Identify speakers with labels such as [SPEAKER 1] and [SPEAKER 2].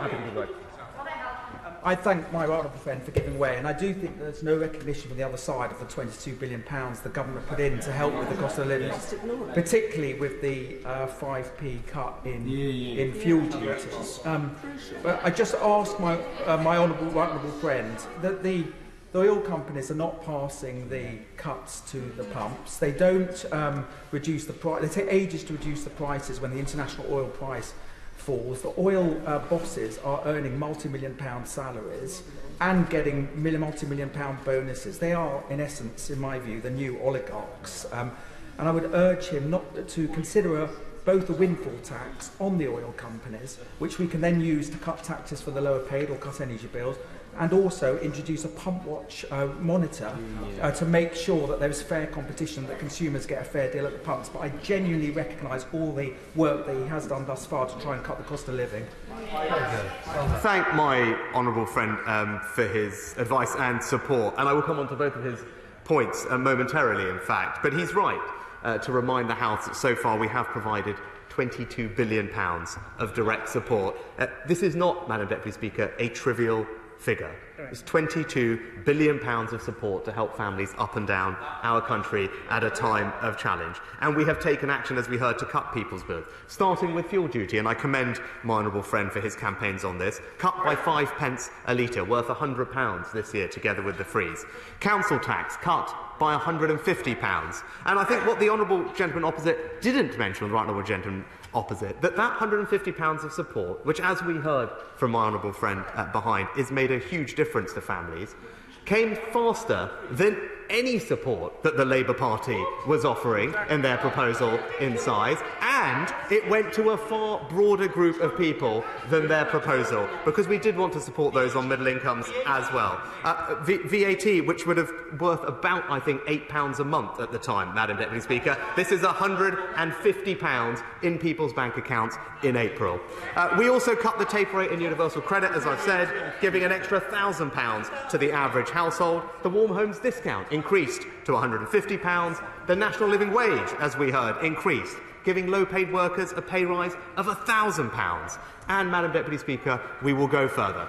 [SPEAKER 1] happy to give way.
[SPEAKER 2] I thank my honourable friend for giving way, and I do think that there's no recognition from the other side of the £22 billion the government put in to help with the cost of living, particularly with the 5p cut in fuel duties. But I just ask my honourable friend that the oil companies are not passing the cuts to the pumps. They don't reduce the price. They take ages to reduce the prices when the international oil price falls. The oil bosses are earning multi-million-pound salaries and getting multi-million-pound bonuses. They are, in essence, in my view, the new oligarchs. And I would urge him not to consider both a windfall tax on the oil companies, which we can then use to cut taxes for the lower paid or cut energy bills, and also introduce a PumpWatch monitor to make sure that there is fair competition, that consumers get a fair deal at the pumps. But I genuinely recognise all the work that he has done thus far to try and cut the cost of living.
[SPEAKER 3] Thank my honourable friend for his advice and support, and I will come on to both of his points momentarily, in fact. But he's right to remind the House that so far we have provided £22 billion of direct support. This is not, Madam Deputy Speaker, a trivial figure. It's £22 billion of support to help families up and down our country at a time of challenge. And we have taken action, as we heard, to cut people's bills, starting with fuel duty, and I commend my honourable friend for his campaigns on this, cut by 5p a litre, worth £100 this year, together with the freeze. Council tax cut by £150. And I think what the honourable gentleman opposite didn't mention, the right honourable gentleman opposite, that £150 of support, which, as we heard from my honourable friend behind, is made a huge difference to families, came faster than any support that the Labour Party was offering in their proposal in size, and it went to a far broader group of people than their proposal, because we did want to support those on middle incomes as well. VAT, which would have worth about, I think, £8 a month at the time, Madam Deputy Speaker, this is £150 in people's bank accounts in April. We also cut the taper rate in universal credit, as I've said, giving an extra £1,000 to the average household. The Warm Homes discount increased to £150. The national living wage, as we heard, increased, giving low-paid workers a pay rise of £1,000. And, Madam Deputy Speaker, we will go further.